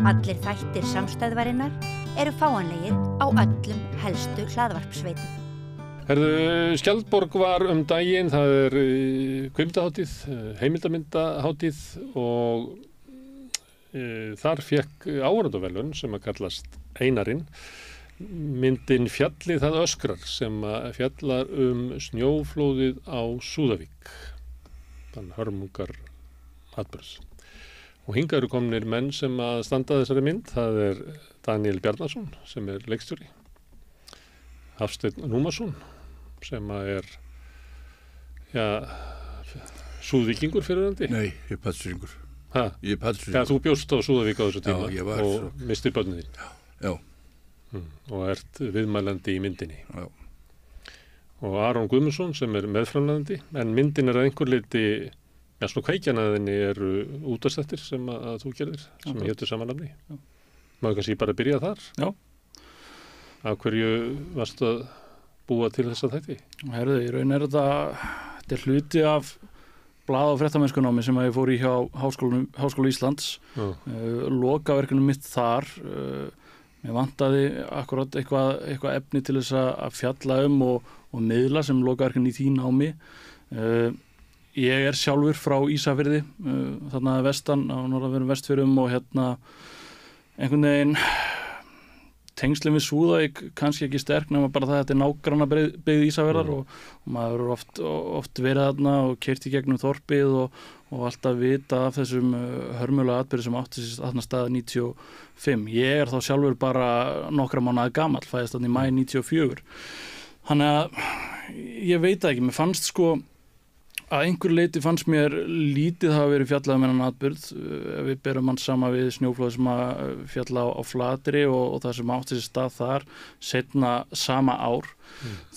Allir þættir samstæðvarinnar eru fáanlegir á öllum helstu hlaðvarpsveitum. Skjaldborg var daginn, það kvikmyndahátíð, heimildamyndahátíð og þar fékk áhorfendaverðlaun sem að kallast Einarinn, myndin Fjallið það öskrar sem að fjallar snjóflóðið á Súðavík, þann hörmungar atburð. Og hingað eru komnir menn sem að standa þessari mynd, það Daniel Bjarnason sem leikstjóri, Hafsteinn Rúmarsson sem að Súðvíkingur fyrrverandi. Nei, ég Patreksfirðingur. Ég Patreksfirðingur. Já, þú bjóst á Súðavík á þessu tíma. Já, ég var og mistir börnin þín. Já. Og ert viðmælandi í myndinni. Já. Og Aron Guðmundsson sem meðframleiðandi, en myndin að einhver leyti, svona kveikjanaðinni eru útvarpsþættir sem að þú gerðir, sem hétu sama nafni. Maður kannski bara byrja þar. Já. Af hverju varstu að búa til þessa þætti? Herðu, í raun þetta hluti af blað- og fréttamennskunámi sem ég fór í hjá Háskóla Íslands. Lokaverkunum mitt þar. Mér vantaði akkurat eitthvað efni til þess að fjalla og miðla sem lokaverkun í því námi. Ég sjálfur frá Ísafirði, þarna vestan á norðanverðum Vestfjörðum og einhvern veginn tengslin við Súðavík kannski ekki sterk nema bara það að þetta nágranna byggð Ísafjarðar og maður oft verið þarna og keyrt í gegnum þorpið og alltaf vita af þessum hörmulega atburði sem átti sér þarna stað 95. Ég þá sjálfur bara nokkra mánaða gamall, fæðist þarna í maí 94. Þannig að ég veit það ekki, mér fannst að einhver leyti fannst mér lítið hafa verið fjallað með þennan atburð ef við berum hann sama við snjóflóð sem að fjalla á Flatri og það sem átti sér stað þar seinna sama ár.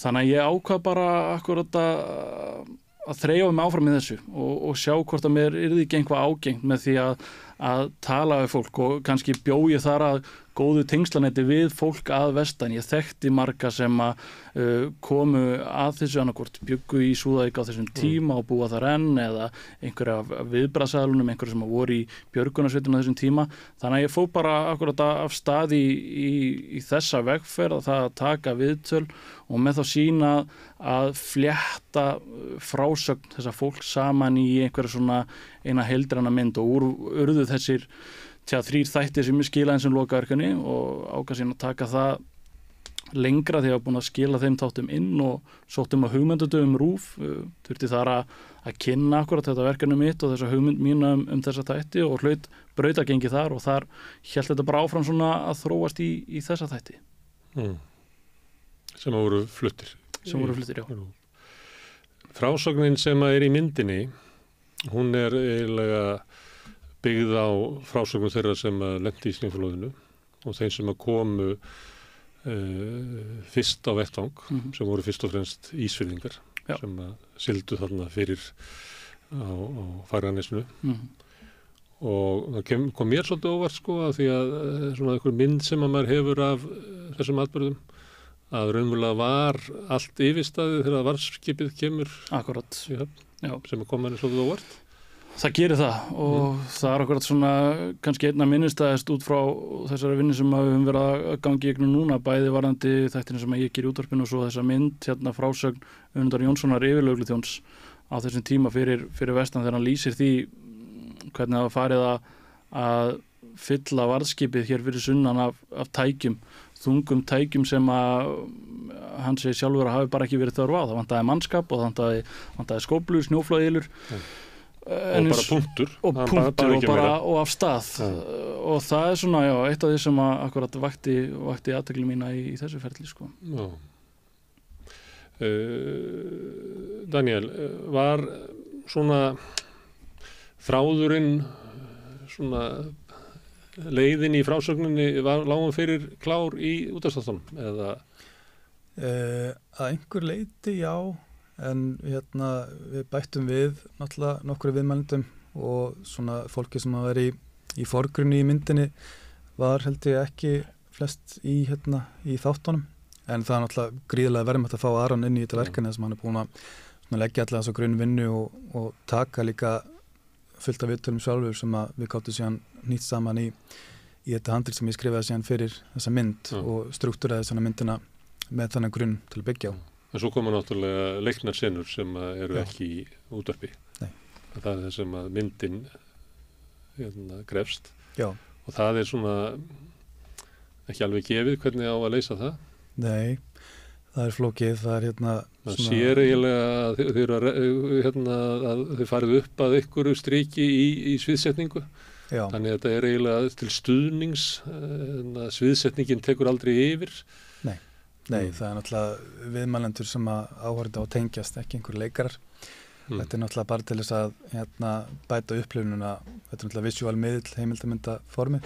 Þannig að ég ákvað bara akkurat að þreifa mig áfram í þessu og sjá hvort að mér yrði ekki einhvað ágengt með því að tala við fólk og kannski bjó ég þar að góðu tengslanetti við fólk að vestan. Ég þekkti marga sem að komu að þessu annarkvort bjuggu í Súðavík á þessum tíma og búa þar enn eða einhverja af viðbragðsaðilunum, einhverja sem voru í björgunarsveitum á þessum tíma. Þannig að ég fór bara akkurat af stað í þessa vegferð að það að taka viðtöl og með þá sýna að flétta frásögn þessa fólk saman í einhverja svona eina heildræna mynd og urðu þessir 3 þættir sem skilaði sem lokaverkefni og ákvað síðan að taka það lengra því að ég var búin að skila þeim þáttum inn og sóttum að hugmyndadögum RÚV, þurfti þar að kynna akkurat þetta verkefni mitt og þessa hugmynd mína þessa þætti og hlaut brautagengi þar og þar hélt þetta bara áfram svona að þróast í þessa þætti. Sem voru fluttir. Sem voru fluttir, já. Frásögnin sem í myndinni, hún eiginlega byggð á frásögnum þeirra sem lenti í snjóflóðinu og þeim sem komu fyrst á vettvang, sem voru fyrst og fremst Ísfirðingar sem sigldu þarna fyrir á Fagranesinu. Og það kom mér svolítið óvart að því að svona einhver mynd sem að maður hefur af þessum atburðum að raunverulega var allt yfirstaðið þegar varðskipið kemur akkurat í höfn, sem kom manni svolítið óvart. Það gerir það og það akkurat svona kannski einna minnistæðist út frá þessari vinnu sem við höfum verið að gangi í gegnum núna, bæði varðandi þættina sem ég geri í útvarpinu og svo þessa mynd frásögn Önundar Jónssonar yfirlögregluþjóns á þessum tíma fyrir vestan þegar hann lýsir því hvernig það var farið að fylla varðskipið hér fyrir sunnan af tækjum, þungum tækjum sem að hann segir sjálfur að hafi bara ekki verið þörf á. Það vantaði mannskap og það vantaði skóflur, snjóflóðylur og bara punktur og af stað og það svona, eitt af því sem að akkurat vakti athygli mína í þessu ferli Daniel, var svona þráðurinn svona leiðin í frásögninni lágum fyrir klár í útvarpsþáttunum eða? Að einhver leyti, já. En við bættum við náttúrulega nokkru viðmælendum og svona fólki sem að vera í forgrunni í myndinni var held ég ekki flest í þáttunum en það náttúrulega gríðarlega verðmætt að fá Aron inn í þetta verkefni sem hann búin að leggja allavega svo grunnvinnu og taka líka fullt af viðtölum sjálfur sem að við gátum síðan nýtt saman í í þetta handrit sem ég skrifaði síðan fyrir þessa mynd og struktúraði svona myndina með þannig grunn til að byggja á. En svo koma náttúrulega leiknarsenur sem eru ekki í útvarpi. Nei. Það er það sem að myndin krefst. Já. Og það er svona ekki alveg gefið hvernig á að leysa það. Nei, það er flókið, það er það sér eiginlega að þið farið upp að ykkur striki í sviðsetningu. Já. Þannig að þetta er eiginlega til stuðnings, sviðsetningin tekur aldrei yfir. Nei, það er náttúrulega viðmælendur sem að áhorfa á tengjast, ekki einhver leikarar. Þetta er náttúrulega bara til þess að bæta upplifununa, þetta er náttúrulega visual miðl heimildamyndaformi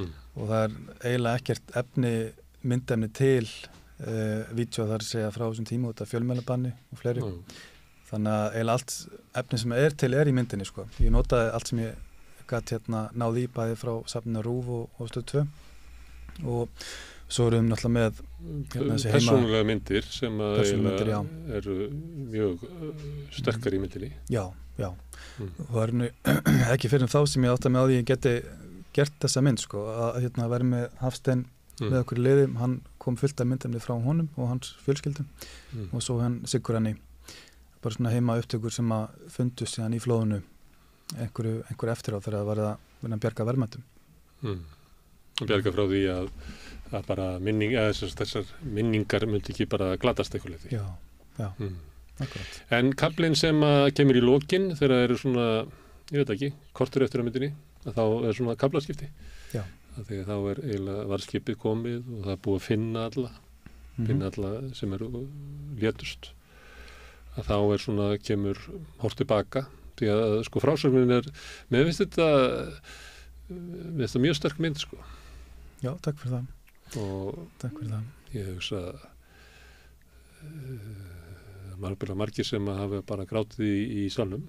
og það er eiginlega ekkert myndefni til vídeo þar að segja frá þessum tíma út af fjölmiðlabanni og fleiri. Þannig að eiginlega allt efni sem er til í myndinni, sko. Ég notaði allt sem ég gat náði í bæði frá safninu RÚV og Stöð 2 og svo erum við náttúrulega með þessi persónulega myndir sem eru mjög sterkar í myndinni. Já. Og það er nú ekki fyrir þá sem ég átti með á því ég geti gert þessa mynd, sko, að vera með Hafstein með okkur í liði, hann kom fullt af myndefni frá honum og hans fjölskyldum og svo hann Siggur henni bara svona heima upptökur sem að fundust síðan í flóðunu einhver eftir á þegar það var að bjarga verðmættum. Bjarga frá því að bara þessar minningar myndi ekki bara glatast eitthvað leyti. Já, akkurat. En kaflinn sem kemur í lokin þegar það eru svona, ég veit ekki, kortur eftir á myndinni, að þá er svona kaflaskipti. Já. Þegar þá er eiginlega varðskipið komið og það er búið að finna alla sem eru létust. Að þá er svona, kemur horft tilbaka, því að sko frásögnin mér finnst þetta mjög sterk mynd, sko. Já, takk fyrir það. Takk fyrir það. Ég hugsa margir sem hafa bara grátið í salnum.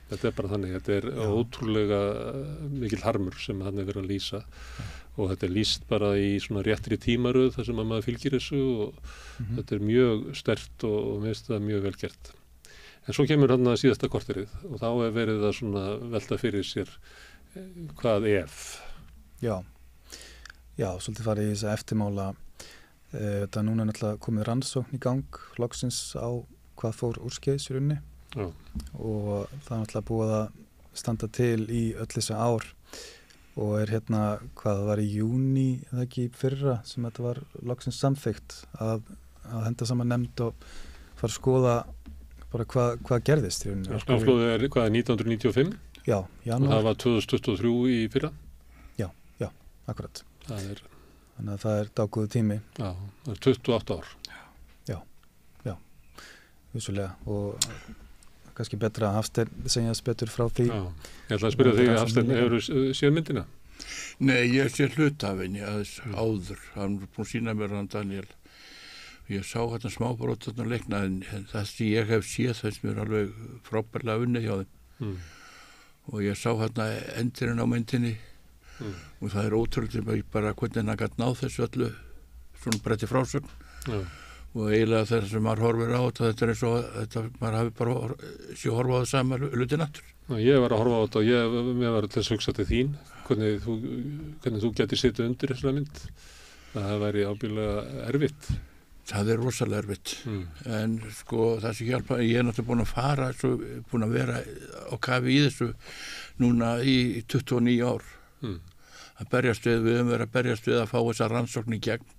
Þetta er bara þannig, þetta er ótrúlega mikil harmur sem hann verið að lýsa og þetta er lýst bara í svona réttri tímaröð þar sem maður fylgir þessu og þetta er mjög sterkt og mér finnst það mjög vel gert. En svo kemur hann að síðasta korterið og þá er verið að svona velta fyrir sér hvað ef. Já, svolítið farið í þess að eftirmála þetta núna er náttúrulega komið rannsókn í gang loksins á hvað fór úrskeiðis í rauninni og það er náttúrulega búið að standa til í öll þessi ár og er hvað það var í júní eða ekki fyrra sem þetta var loksins samþykkt að henda saman nefnd og fara að skoða bara hvað gerðist í rauninni. Snjóflóðið er hvað, 1995? Já, janúar. Og það var 2023 í fyrra? Já, akkurat. Þannig að það er dágóðu tími. Já, það er 28 ár. Já, vissulega og kannski betra að Hafstein segjast betur frá því. Já, ég ætla að spyrja þig að Hafstein, hefur séð myndina? Nei, ég sé hluta af henni aðeins áður. Hann er búin að sína mér hann Daniel. Ég sá smábrot þarna leikna en það sem ég hef séð þess mér alveg frábærlega unnið hjá þeim. Og ég sá endurinn á myndinni og það er ótrúlega bara hvernig hann gæti náð þessu öllu svona bretti frásögn og eiginlega þegar sem maður horfir á þetta er eins og maður hafi bara horfa á það sama hluti náttúr. Ég var að horfa á þetta og mér var til þess að hugsa til þín hvernig þú getur setið undir þessari mynd. Það væri ábyggilega erfitt. Það er rosalega erfitt en sko það sem hjálpa ég er náttúrulega búin að fara búin að vera á kafi í þessu núna í 29 ár að berjast við höfum verið að berjast við að fá þessa rannsókn í gegn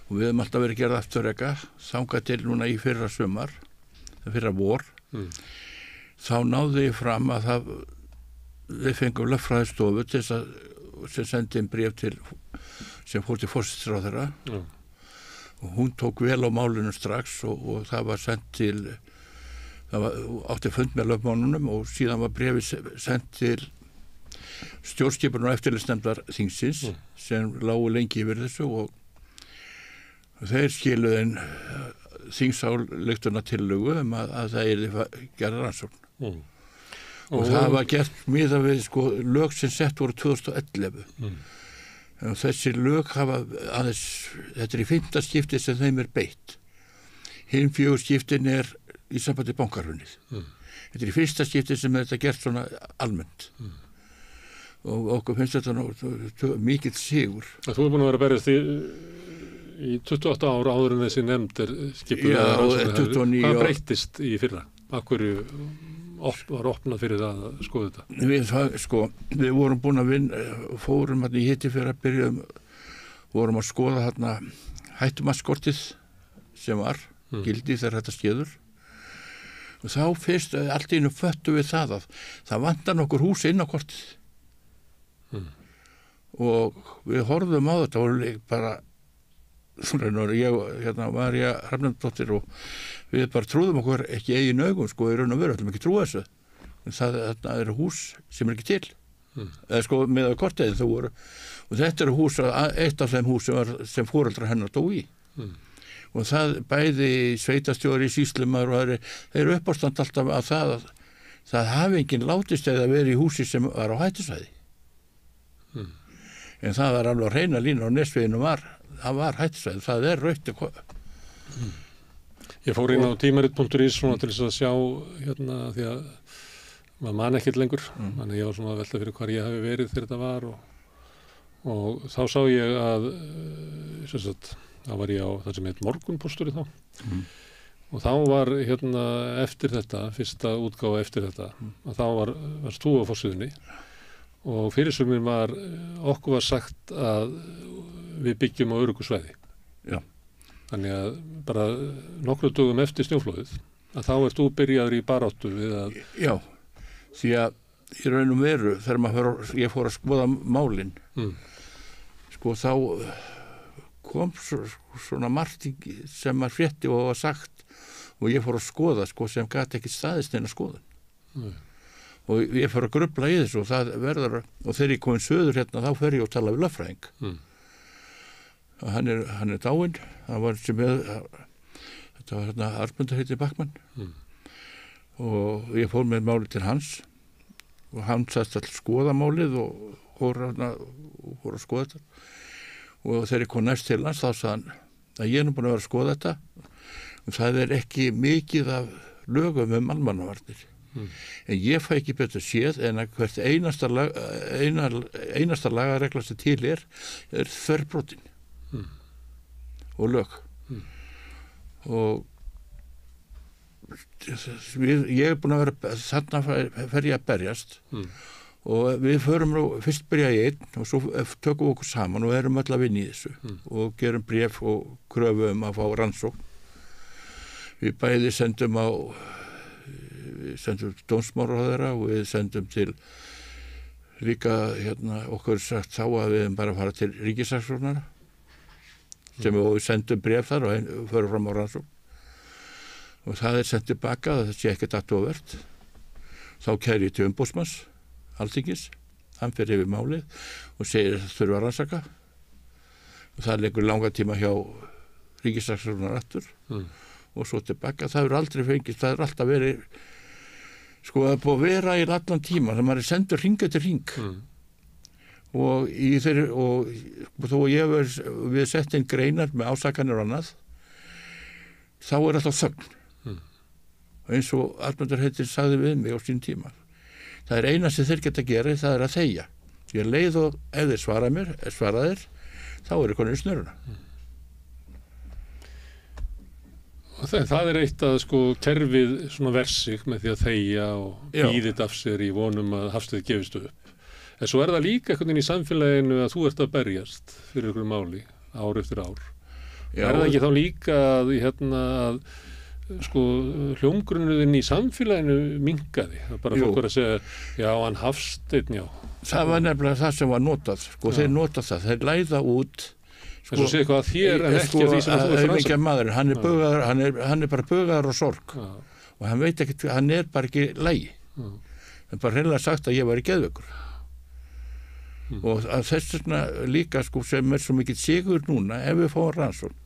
og við höfum alltaf verið að gera afturreka þangað til núna í fyrra sumar fyrra vor þá náði ég fram að við fengum lögfræðistofu til þess að sem sendi inn bréf til sem fór til forsætisráðherra og hún tók vel á málinu strax og það var sendt til átti fund með lögmannunum og síðan var bréfið sendt til stjórnskipunar og eftirlitsnefndar þingsins sem lágu lengi yfir þessu og þeir skiluðu þingsályktuna tillögu að það yrði gerð rannsókn og það var gert miðað við lög sem sett voru 2011 þessi lög hafa aðeins þetta er í 5. skipti sem þeim er beitt hinn 4 skiptin er í sambandi bankahrunið þetta er í 1. skipti sem þetta gert svona almennt og okkur finnst þetta mikill sigur. Þú er búin að vera að berjast í 28 ár áður en þessi nefnd skipulega rannsóknarherra. Hvað breyttist í fyrra? Akkur var opnað fyrir það að skoða þetta? Við vorum búin að fórum í hitti fyrir að byrja vorum að skoða hættumatskortið sem var gildi þegar þetta skeður. Og þá fyrst allt í einu föttu við það að það vantar nokkur hús inn á kortið. Og við horfðum á þetta og bara var ég Hrafnardóttir og við bara trúðum okkur ekki eigin augum, í raun og veru, ætlum ekki trúa þessu. Þetta eru hús sem er ekki til. Eða með á kortið og þetta eru hús, eitt af þeim hús sem foreldrar hennar dó í. Og það bæði sveitastjóri, sýslumar og þeir eru uppástand alltaf að það hafi enginn látist eða verið í húsi sem var á hættusvæði. En það var alveg hreina lína á Nesveginum það var hættusvæði, það er rautt. Ég fór inn á tímarit.is svona til þess að sjá því að maður man ekkert lengur, þannig ég var svona að velta fyrir hvar ég hafi verið þegar þetta var og þá sá ég að þá var ég á það sem heit Morgunpósturinn þá og þá var eftir þetta, fyrsta útgáfa eftir þetta að þá varst þú á forsíðunni og fyrirsögnin var okkur var sagt að við byggjum á öruggu svæði. Já. Þannig að bara nokkru dögum eftir snjóflóðið að þá ert þú byrjaður í baráttu við að... Já, því að í raun og veru þegar ég fór að skoða málin þá kom svona margt sem maður frétti og var sagt og ég fór að skoða sem gat ekki staðist neina skoðun. Og ég fór að grufla í þessu og það verður og þegar ég komin söður þá fer ég og tala við lögfræðing. Og hann er dáinn, það var sem þetta var Arnmundur heiti Backmann og ég fór með máli til hans og hann sagðist að skoða málið og fór að skoða þetta og þegar ég kom næst til hans þá sagði hann að ég er nú búin að vera að skoða þetta og það er ekki mikið af lögum almannavarnir en ég fæ ekki betur séð en að hvert einasta lagaregla sem til er þverbrotin og lög og ég er búin að vera þarna fer ég að berjast og við förum fyrst byrja í einn og svo tökum við okkur saman og erum öll að vinna í þessu og gerum bréf og kröfum að fá rannsókn. Við bæði sendum dómsmálaráðherra og við sendum til líka okkur sagt þá að við bara fara til ríkissaksóknara sem við sendum bréf þar og förum fram á rannsókn og það er sendt tilbaka að það sé ekkert athugavert. Þá kæri ég til umboðsmanns Alþingis, hann fer yfir málið og segir að það þurfa að rannsaka og það leikur langa tíma hjá ríkissaksóknara aftur og svo tilbaka, það er aldrei fengist, það er alltaf verið það er búið að vera í allan tíma þegar maður er sendur hring eftir hring og þó við sett inn greinar með ásakanir og annað þá er alltaf þögn og eins og Arnmundur heitir sagði við mig á sín tíma það er eina sem þeir geta að gera, það er að þegja. Ég leið og ef þeir svara þér, þá er konur í snöruna. Og það er eitt að kerfið svona versig með því að þegja og býðit af sér í vonum að Hafsteinn gefist upp. En svo er það líka einhvern veginn í samfélaginu að þú ert að berjast fyrir einhverju máli, ár eftir ár. Já, er það ekki þá líka að hljómgrunnuðinn í samfélaginu minnkaði, bara fólk var að segja já, hann Hafsteinn, já. Það var nefnilega það sem var notað, þeir notað það, þeir læða út en svo segja eitthvað að þér en ekki að því sem þú er fransk maður, hann er bara bugaður og sorg og hann veit ekki, hann er bara ekki lægi það er bara hreinlega sagt að ég var í geðveikur og þess vegna líka sem er svo mikill sigur núna ef við fáum rannsókn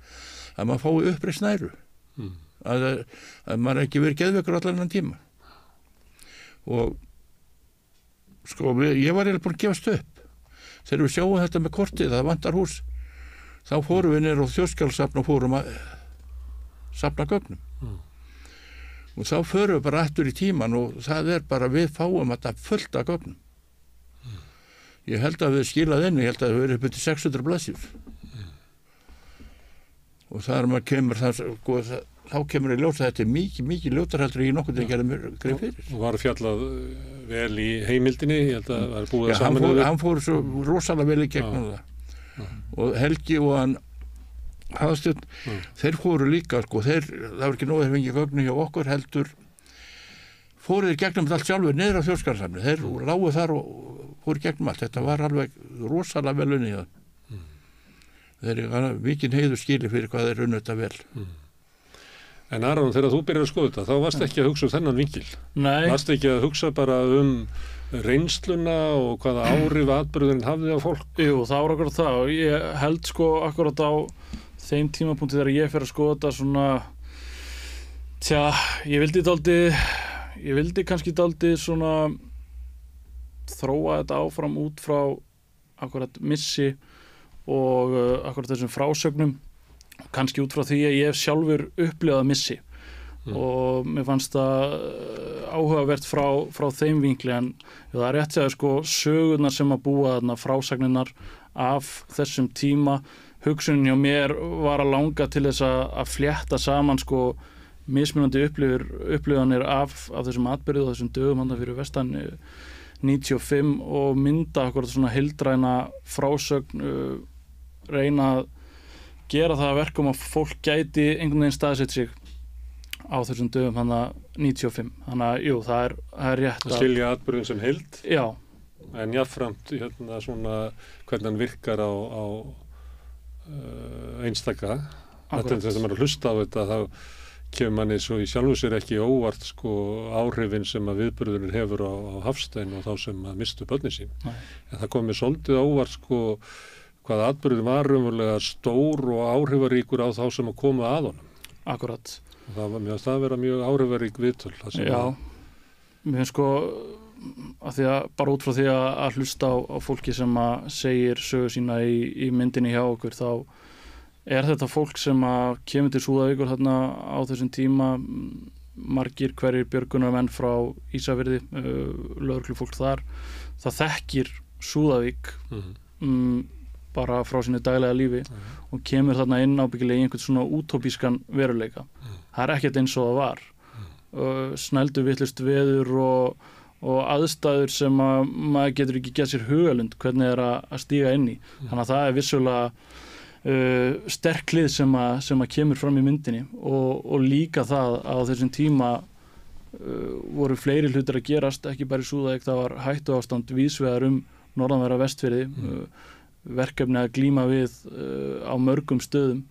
að maður fái uppreist næru að maður ekki verið geðveikur allan þennan tíma og ég var eiginlega búin að gefast upp þegar við sjáum þetta með kortið það vantar hús þá fórum við niður á Þjóðskjalasafn og fórum að safna gögnum og þá förum við bara aftur í tíman og það er bara við fáum þetta fullt af gögnum Ég held að við skilað inn, ég held að það verið upp til 600 blaðsíður. Og þar maður kemur þá kemur í ljós að þetta mikið ljótarhaldur í nokkuð þegar gerði mér greið fyrir. Og var fjallað vel í heimildinni, ég held að það var búið að saman. Hann fór svo rosalega vel í gegnum það. Og Helgi og hann Hafstjörn, þeir fóru líka, það var ekki nóg að þeir fengið gögnu hjá okkur heldur, fóruð í gegnum allt sjálfur niður á Þjóðskjalasafnið. Þeir lágu þar og fóru í gegnum allt. Þetta var alveg rosalega vel unnið það. Þeir eru mikinn heiður skili fyrir hvað þeir unnu þetta vel. En Aron, þegar þú byrjar að skoða þetta, þá varst ekki að hugsa þennan vinkil. Nei. Varst ekki að hugsa bara reynsluna og hvaða áhrif atburðurinn hafði á fólk? Jú, það var akkurat það og ég held akkurat á þeim tímapunkti þegar ég fer að skoða þetta svona, ég vildi kannski dálítið svona þróa þetta áfram út frá akkurat missi og akkurat þessum frásögnum kannski út frá því að ég hef sjálfur upplifað missi og mér fannst það áhugavert frá þeim vinkli en það er rétt að sögurnar sem að búa þarna, frásagninnar af þessum tíma, hugsunin hjá mér var að langa til þess að flétta saman mismunandi upplifanir af þessum atburði og þessum dögum hann fyrir vestan 95 og mynda akkurat svona heildræna frásögn, reyna að gera það að verkum að fólk gæti einhvern veginn staðsett sig á þessum dögum hann 95. Þannig að jú, það er rétt að skilja atburðin sem heild. Já. En jafnframt svona hvernig hann virkar á einstaka. Þetta maður er að hlusta á þetta, þá kemur manni svo í sjálfu sér ekki óvart áhrifin sem að viðburðurinn hefur á Hafstein og þá sem að mistu börnin sín. Nei. En það kom mér svolítið óvart hvað atburðurinn var raunverulega stór og áhrifaríkur á þá sem að koma að honum. Akkurat. Og það var mér að vera mjög áhrifarík viðtöl. Já, mér finnst að því að bara út frá því að hlusta á fólki sem að segir sögu sína í myndinni hjá okkur þá er þetta fólk sem að kemur til Súðavíkur þarna á þessum tíma, margir hverjir björgunarmenn frá Ísafirði, lögreglufólk þar, það þekkir Súðavík bara frá sínu daglega lífi og kemur þarna inn ábyggilega í einhvern svona útópískan veruleika. Það er ekkert eins og það var. Snældu vitlaust veður og aðstæður sem að maður getur ekki gett sér hugalund hvernig er að stíga inn í. Þannig að það er vissulega sterk hlið sem að kemur fram í myndinni og líka það að á þessum tíma voru fleiri hlutir að gerast, ekki bara í Súðavík, það var hættuástand víðsvegar norðanverða Vestfirði, verkefni að glíma við á mörgum stöðum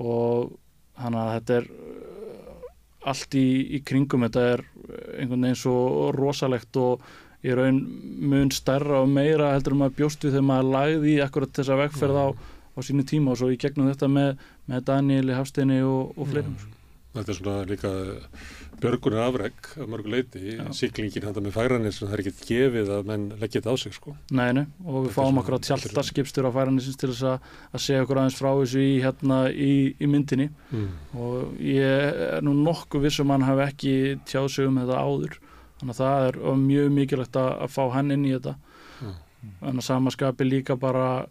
og þannig að þetta er allt í kringum, þetta er einhvern veginn svo rosalegt og í raun mun stærra og meira heldur maður bjóst við þegar maður lagði í akkurat þessa vegferð á sínu tíma og svo í gegnum þetta með Daníeli, Hafsteini og fleirum. Þetta er svona líka björgunar afrek af mörgu leyti, siglingin handa með Fagranes sem það er ekkert gefið að menn leggja þetta á sig Nei, og við fáum okkur á tjaldarskipstjóra á Fagranesins til þess að segja okkur aðeins frá þessu í myndinni og ég er nú nokkuð viss hann hafi ekki tjáð sig þetta áður, þannig að það er mjög mikilvægt að fá hann inn í þetta en að sama skapi líka bara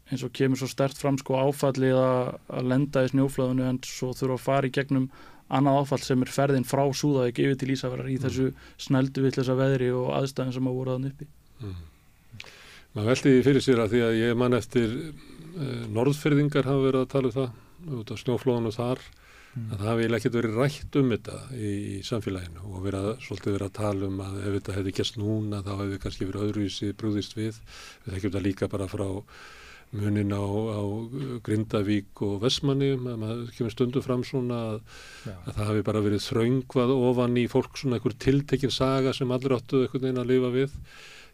eins og kemur svo sterkt fram áfallið að lenda í snjóflóðinu en svo þurfa að fara í gegnum annað áfall sem er ferðin frá Súðavík yfir til Ísafjarðar í þessu snældu vitlausa veðri og aðstæðum sem að voru þarna uppi. Maður velti því fyrir sér að því að ég man eftir norðfirðingar hafa verið að tala það út af snjóflóðinu þar að það hafi ekkert verið rætt þetta í samfélaginu og svolítið verið að tala að ef þetta hefði gerst núna þá hefði kannski verið öðruvísi brugðist við þekkjum það líka bara frá munin á Grindavík og Vestmanni, maður kemur stundu fram svona að það hafi bara verið þröngvað ofan í fólk svona einhver tiltekin saga sem allir áttu einhvern veginn að lifa við.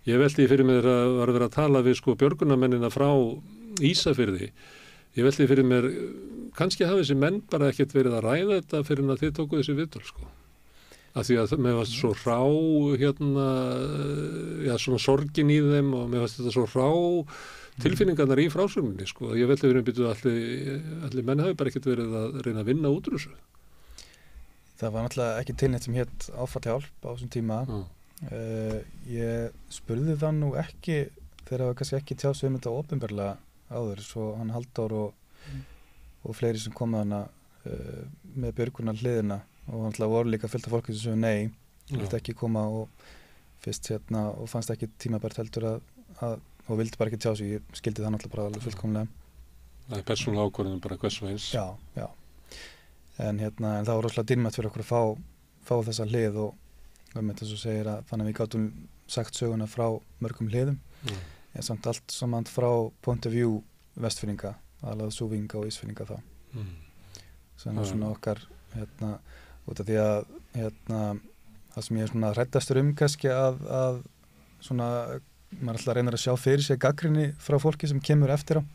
Ég velti fyrir mér að var verið að tala við björgunarmennina frá Ísafirði. Ég velti fyrir mér, kannski hafi þessi menn bara ekkert verið að ræða þetta fyrir að þið tóku þessi viðtöl Af því að mér fannst svo rá svona sorgin í þeim og mér fannst þetta svo rá tilfinningarnar í frásögninni ég velti fyrir byrju allir menn hafi bara ekkert verið að reyna að vinna út úr þessu. Það var náttúrulega ekki til neitt sem hét áfallahjálp á þessum tíma. Ég spurði það nú ekki þeir hafa kannski ekki tjáð sig þetta opinberlega áður, svo hann Halldór og fleiri sem komu hana með björgunar hliðina og hann voru líka fullt af fólki sem sögðu nei, vildi ekki koma og fyrst og fannst ekki tímabært heldur og vildi bara ekki tjá sig, ég skildi það náttúrulega bara alveg fullkomlega. Það er persónulega ákvörðun bara hversu eins. Já. En það var rosalega dýrmætt fyrir okkur að fá þessa hlið og með þess að segir að þannig að við gátum sagt söguna frá mörgum hliðum, en samt allt saman frá point of view vestfirðinga, alveg súvinga og ísfirðinga þá. Þannig svona okkar, út af því að það sem ég er svona hræddastur kannski að svona maður alltaf reynir að sjá fyrir sig gagnrýni frá fólki sem kemur eftir á,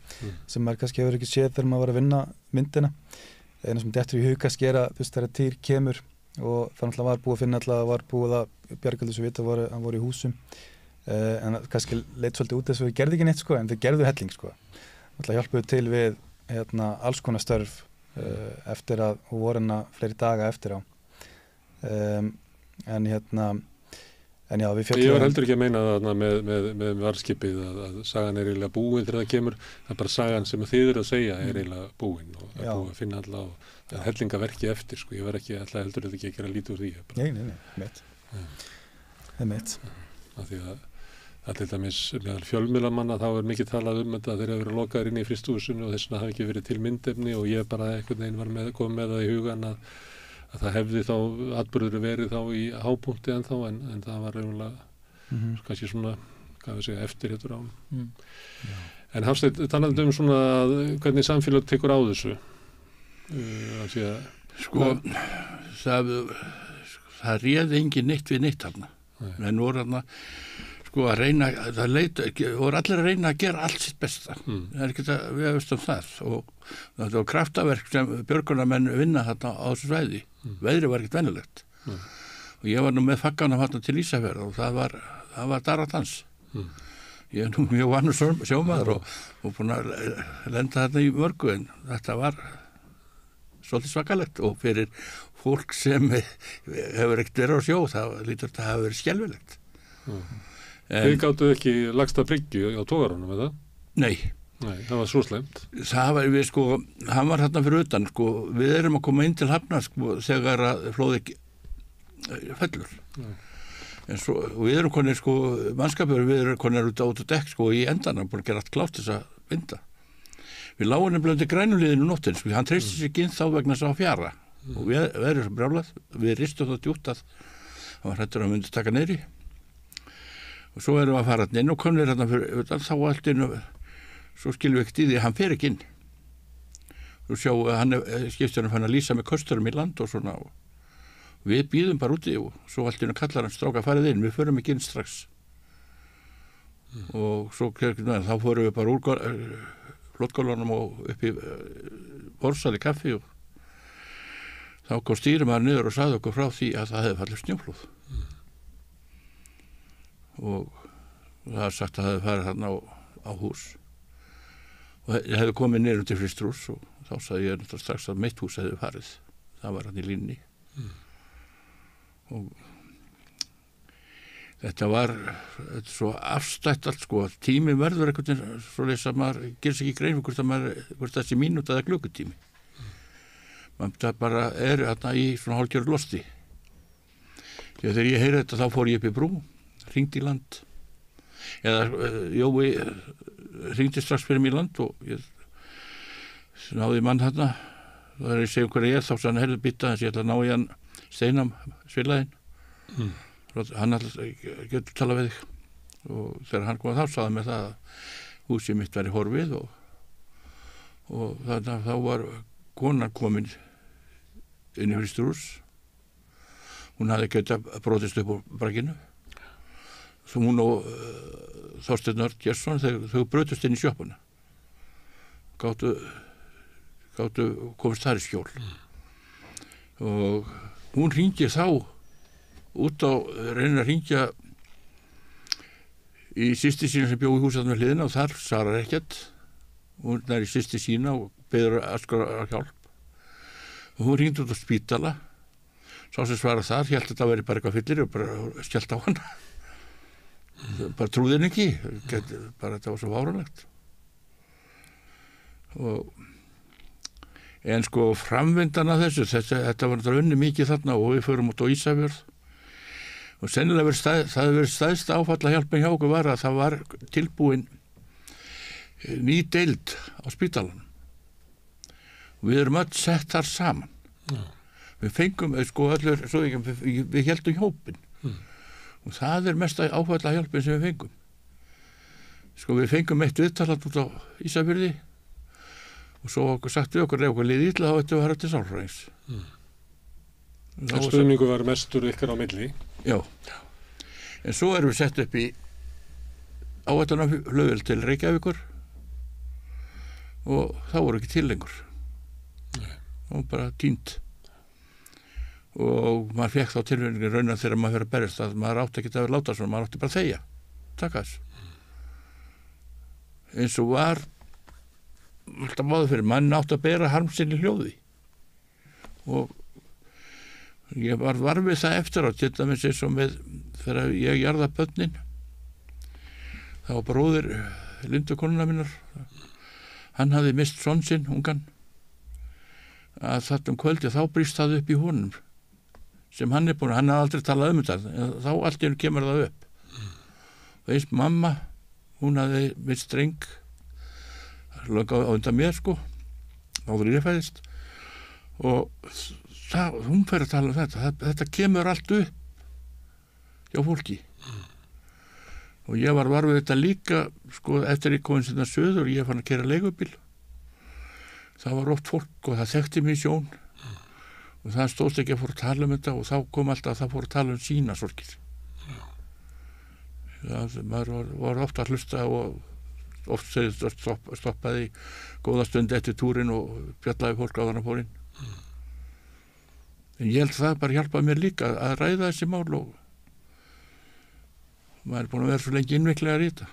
sem maður kannski hefur ekki séð þegar maður var að vinna myndina. Einu sem dettur í hug kannski er að þegar Týr kemur og það alltaf var búið að finna alltaf, var búið að Bjargaldur svo vita hann voru í húsum, en kannski leit svolítið út þess að við gerði ekki neitt en þau gerðu helling alltaf hjálpuðu til við alls konar störf eftir að og voru fleiri daga eftir á, en já, við fjöldum... Ég var heldur ekki að meina það með varðskipið að sagan er eiginlega búin þegar það kemur, það er bara sagan sem þið eru að segja er eiginlega búin og það er búið að finna alla og hellingaverki eftir, ég var ekki alltaf heldur ekki að gera lítið úr því. Nei, mitt. Það er mitt. Því að til dæmis meðal fjölmiðlamanna þá er mikið talað þetta þeir eru verið lokaðir inn í frystihúsinu og þess vegna hafi ekki verið til myndefni og ég bara einhvern veginn var komið með það í hugan að það hefði þá atburður verið þá í hápunkti en það var reynulega kannski svona, hvað við segja, eftir hér á. En Hafsteinn, talandi svona hvernig samfélag tekur á þessu? Það réði engin neitt við neitt þarna. Menn voru þarna að reyna, voru allir að reyna að gera allt sitt besta. Það er ekki að við hefum það og þetta var kraftaverk sem björgunarmenn vinna þarna á þessu svæði. Veðrið var ekkert venjulegt og ég var nú með faggana þarna til Ísafjarðar og það var daratans. Ég er nú mjög vannur sjómaður og búin að lenda þarna í mörgu en þetta var svolítið svakalegt og fyrir fólk sem hefur ekkert verið á sjó það lítur þetta að hafa verið skelfilegt. Þið gáttu ekki lagsta bryggju á togaranum, eða? Nei, það var svo sleimt. Það var við hann var þarna fyrir utan við erum að koma inn til Hafnar þegar að flóði fellur. En svo við erum konir mannskapur, við erum konir út á dekk í endan búin að gera allt klárt þess að vinda. Við lágum nefnilega undir grænuliðinu nóttins, hann treysti sig ekki inn þá vegna þess að fjara og við erum svo brjálað, við ristum það djúpt að hann var hrættur að myndi taka niðri og svo erum við að fara inn og komum við hérna fyrir utan þá allt inn og svo skilum við ekkert í því að hann fer ekki inn og sjá að skipstjórinn fann að lýsa með kosturum í land og svona og við býðum bara úti og svo allt inn og kallar hann stráka að farið inn, við förum ekki inn strax og svo þá fórum við bara úr flotgólunum og upp í borsali kaffi og þá kom stýrimaður niður og sagði okkur frá því að það hefði fallið snjóflóð og það er sagt að það hefði farið þarna á hús og ég hefði komið niður til Fristrús og þá sagði ég náttúrulega strax að mitt hús hefði farið, það var hann í línni og þetta var svo afstætt allt tími verður einhvern veginn svo leys að maður gerir sig ekki grein hvort þessi mínúta eða klukkutími það bara er þarna í svona hálfgerðu losti þegar ég heyri þetta þá fór ég upp í brú hringdi í land eða Jói hringdi strax fyrir mig í land og ég náði mann þarna og þegar ég segi hver ég þá sann herðu býta þess ég ætla að ná í hann Steinam Svilaðinn hann getur talað við þig og þegar hann kom þá sagði mér það að húsið mitt væri horfið og þannig að þá var konan komin inn í Fristrús hún hafði getað brotist upp á brakinu svo hún og Þorsteinn Örn Gjersson þau brutust inn í sjoppuna gátu komist þar í skjól og hún hringir þá út á reynir að hringja í systir sína sem bjó í húsið með hliðina og þar svarar ekkert hún er í systir sína og beður að hjálp og hún hringdi út á spítala sá sem svarar þar hélt þetta að veri bara eitthvað fyllir og bara skjalt á hana bara trúðin ekki, bara þetta var svo fáránlegt. En sko framvindan af þessu, þetta var náttúrulega unni mikið þarna og við förum út á Ísafjörð og sennilega það hefur verið stæðst áfall að hjálpa hjá okkur var að það var tilbúin ný deild á spítalanum og við erum öll sett þar saman. Við fengum, sko öllur, við heldum hjálpin og það er mest áfall að hjálpin sem við fengum. Sko við fengum eitt viðtalat út á Ísafjörði og svo okkur sagt við okkur ef okkur liði illa þá ættum við að fara til sálfræðings. En stuðningu var mestur ykkar á milli? Já. En svo erum við sett upp í áætlunarflugvél til Reykjavíkur og það voru ekki til lengur. Það var bara týnt. Og maður fekk þá tilfinningu raunar þegar maður fyrir að berjast að maður átti ekki að vera láta svona, maður átti bara að þegja. Takk að þessu. Eins og var alltaf máður fyrir mann átti að bera harmsinn í hljóði og ég var við það eftir á til dæmis eins og með þegar ég jarða börnin þá var bróðir Lindu konuna minnar hann hafði mist son sinn ungan að þetta kvöldi þá brýst það upp í honum sem hann búin, hann hafði aldrei talað þetta en þá allt í hennu kemur það upp og eins mamma hún hafði mist dreng langa á undan mér sko áður ég fæðist og hún fer að tala þetta kemur allt upp hjá fólki og ég var við þetta líka sko eftir ég kom sinna söður og ég fann að keyra leigubíl það var oft fólk og það þekkti mig í sjón og það stóðst ekki að fór að tala þetta og þá kom alltaf að það fór að tala sína sorgir maður var ofta að hlusta og oft stoppaði góða stund eftir túrin og fjallaði fólk á þannig fórin en ég held það bara hjálpaði mér líka að ræða þessi mál og maður búin að vera svo lengi innviklegar í þetta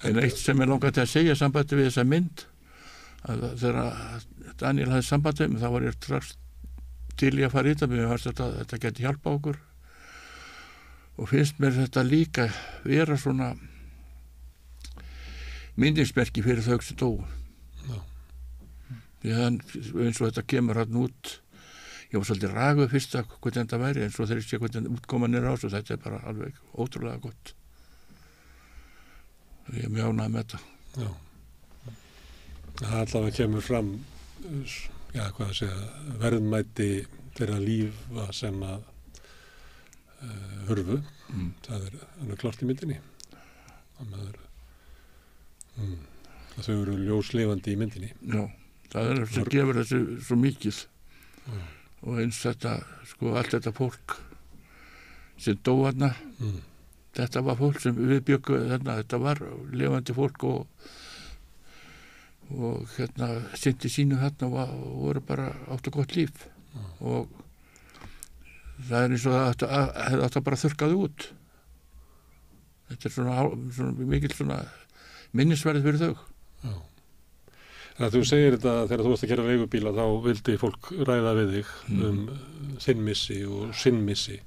en eitt sem ég langaði að segja sambandi við þessa mynd að þegar Daniel hafði sambandi með þá var ég strax til í að fara í þetta mér fannst þetta geti hjálpa okkur og finnst mér þetta líka vera svona myndingsmerki fyrir þau sem dóu. Því eins og þetta kemur hann út ég var svolítið raguð fyrst að hvernig þetta væri eins og þegar ég sé hvernig útkoman ás og þetta bara alveg ótrúlega gott. Ég mjög ánægður með þetta. Já. Það allavega kemur fram hvað að segja verðmæti þeirra lífa sem að hurfu. Það er klart í myndinni. Þau eru ljóslifandi í myndinni. Já, það er sem gefur þessu svo mikið og eins þetta, sko allt þetta fólk sem dó þarna þetta var fólk sem við bjöggum þarna, þetta var lifandi fólk og hérna synti sínu þarna og voru bara áttu gott líf og það er eins og það hefði átt að bara þurrkaði út þetta er svona mikil svona minnisverð fyrir þau. Já. Þannig að þú segir þetta þegar þú varst að keyra leigubíla þá vildi fólk ræða við þig þinn missi og sinn missi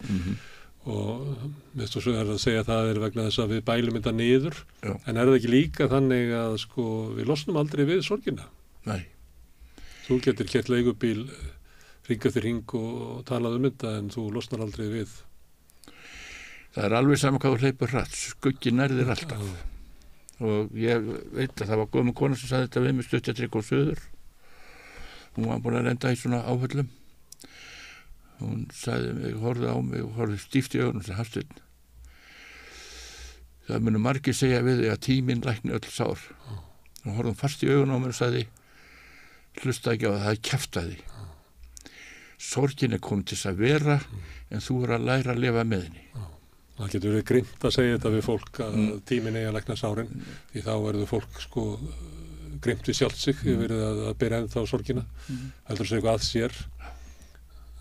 og veistu svo að segja að það er vegna þess að við bælum þetta niður en er það ekki líka þannig að sko við losnum aldrei við sorgina? Nei. Þú getur keyrt leigubíl hring eftir hring og talað þetta en þú losnar aldrei við. Það er alveg saman hvað þú hleypur hratt, skuggi nærðir alltaf. Og ég veit að það var góð með kona sem sagði þetta við mig stutt eftir ég kom söður hún var búin að lenda í svona áföllum hún sagði mig, horfði á mig og horfði stíft í augunum og sagði Hafsteinn það munu margir segja við þig að tíminn lækni öll sár og horfði hún fast í augunum á mér og sagði hlusta ekki á það er kjaftaði sorgin er komin til að vera en þú er að læra að lifa með henni. Það getur verið grimmt að segja þetta við fólk að tíminn eigi að lækna sárin því þá verður fólk sko grimmt við sjálft sig yfir að byrja ennþá sorgina heldur að segja eitthvað að sér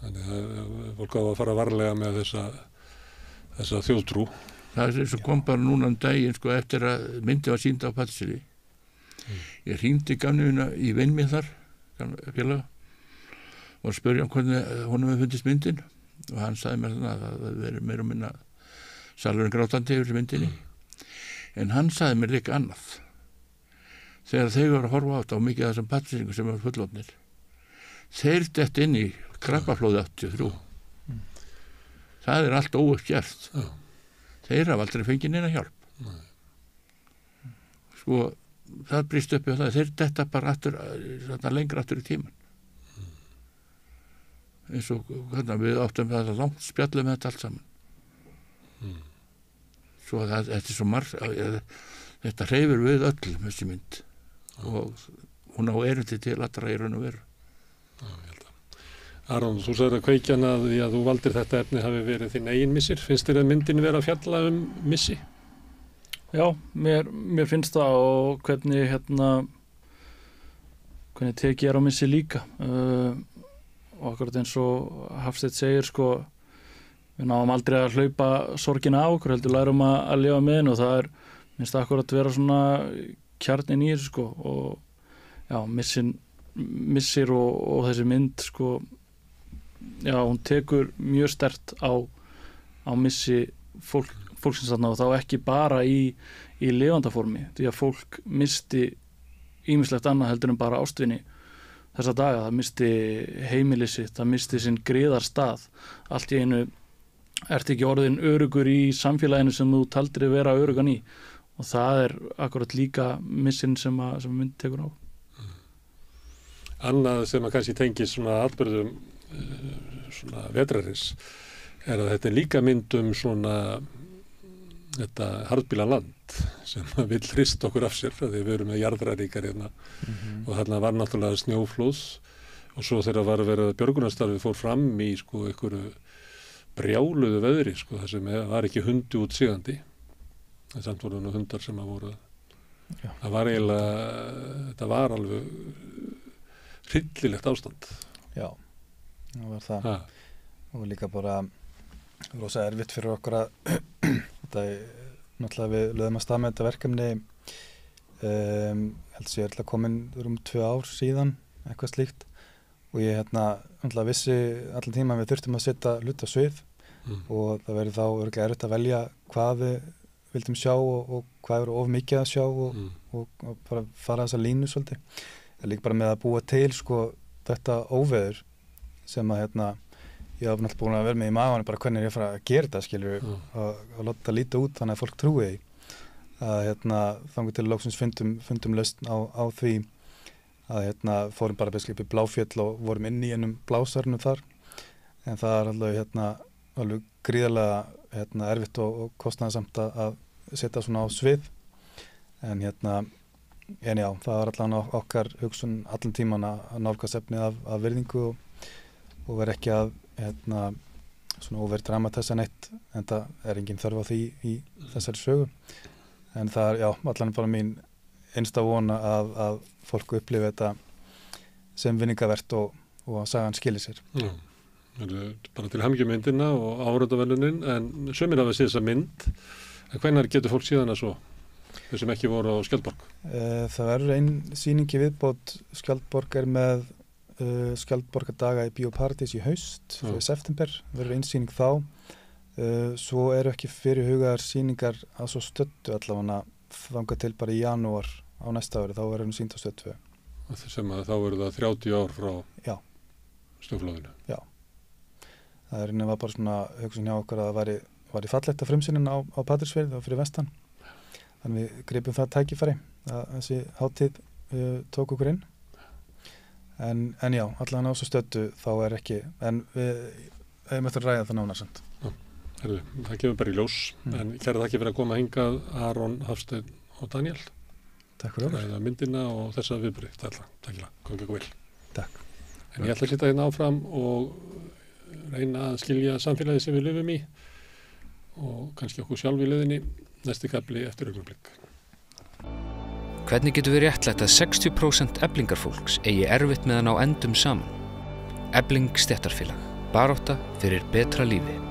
þannig að fólk á að fara varlega með þessa þjóðtrú. Það er eins og kom bara núna daginn sko eftir að myndi var sýnd á Patríssyni ég hringdi gamnuna í vinn minn þar félaga og spurði hvernig honum hefði fundist myndin og hann sagði mér að það verið meira og minna salurinn grátandi yfir myndinni. En hann sagði mér líka annað. Þegar þeir voru að horfa á þetta á mikið af þessum pappsýningum sem var fullorðnir, þeir dett inn í krabbaflóði 83. Það allt óuppgert. Þeir hafa aldrei fengið neina hjálp. Sko, það brýst upp í það. Þeir detta bara lengra aftur í tíman. Eins og við áttum það langt spjallum þetta allt saman. Svo þetta er svo margt, þetta hreyfir við öll þessi mynd og hún á erindi til allra í raun og veru. Já, ég held að. Aron, þú sagðir að kveikjan að því að þú valdir þetta efni hafi verið þinn eigin missir. Finnst þér að myndin vera að fjalla missi? Já, mér finnst það og hvernig tek ég á missi líka. Og akkurat eins og Hafsteinn segir, sko, við náum aldrei að hlaupa sorgina á okkur, heldur lærum að lifa með henni og það minnst akkurat vera svona kjarnin í þessu, sko, og já, missir og þessi mynd, sko, já, hún tekur mjög sterkt á missi fólksins þarna og þá ekki bara í lifandaformi, því að fólk misti ýmislegt annað heldur en bara ástvini þessa daga. Það misti heimili sitt, það misti sinn griðarstað, allt í einu ert ekki orðin örugur í samfélaginu sem þú taldir vera örugan í og það akkurat líka missin sem mynd tekur á. Annað sem að kannski tengis svona atburðum svona vetrarins að þetta líka mynd svona þetta harðbýla land sem vill hrista okkur af sér því við erum með jarðraríkar hérna og þarna var náttúrulega snjóflóð og svo þegar var að vera björgunarstarfið fór fram í sko einhverju brjáluðu veðri sko þar sem var ekki hundi út sigandi en samt voru nú hundar sem að voru það var eiginlega þetta var alveg hryllilegt ástand. Já, það var það og líka bara rosa erfitt fyrir okkur að þetta náttúrulega við lögðum að stað með þetta verkefni held sér alltaf komin 2 ár síðan eitthvað slíkt og ég náttúrulega vissi allan tíma að við þurftum að setja hluti á svið og það verður þá örugglega erfitt að velja hvað við vildum sjá og hvað er of mikið að sjá og bara fara þessa línu svolítið. Það er líka bara með að búa til sko þetta óveður sem að ég haf náttúrulega búin að vera með í maganum bara hvernig ég fara að gera þetta skilur að láta þetta líta út þannig að fólk trúi því að þangur til loksins fundum lausn á því að fórum bara upp í Bláfjöll og vorum inn í einum blásarnum þar en það alveg gríðarlega erfitt og kostnaðarsamt að setja svona á svið en já, það var allan okkar hugsun allan tíman að nálgast efnið af virðingu og vera ekki að svona óverið dramatæsa neitt en það engin þörf á því í þessari sögu en það já, allan bara mín einsta vona að fólk upplifi þetta sem vinningavert og að sagan skili sér. Já, bara til hamingju myndina og áhorfendaverðlaunin en sumir hafa séð þessa mynd en hvenær getur fólk síðan að svo þau sem ekki voru á Skjaldborg? Það verður ein sýning í viðbót Skjaldborg með Skjaldborgardaga í Bíóparadís í haust fyrir september, verður ein sýning þá svo eru ekki fyrirhugaðar sýningar að svo stöddu allavega þangað til bara í janúar á næsta ári, þá verður hún sýnd á Stöð 2. Sem að þá verður það 30 ár frá snjóflóðinu. Já. Það var bara svona hugsun hjá okkur að það væri fallegt að frumsýnin á Patreksfirði og fyrir vestan. Þannig við gripum það tækifæri að þessi hátíð tók okkur inn. En já, allavega á svo stöddu þá ekki, en við hefum eftir að ræða það nánar samt. Það kemur bara í ljós, en kæra þakki fyrir að koma hingað Aron, Hafsteinn og Daniel. Takk fyrir okkur. Ræða myndina og þessa viðburði. Takk komið vel. Takk. En ég ætla að sitja hérna áfram og reyna að skilja samfélagið sem við lifum í og kannski okkur sjálf í leiðinni næsti kafli eftir augnablik. Hvernig getur við réttlætt að 60% eflingarfólks eigi erfitt með að ná endum saman? Efling stéttarfélag. Barátta fyrir betra lífi.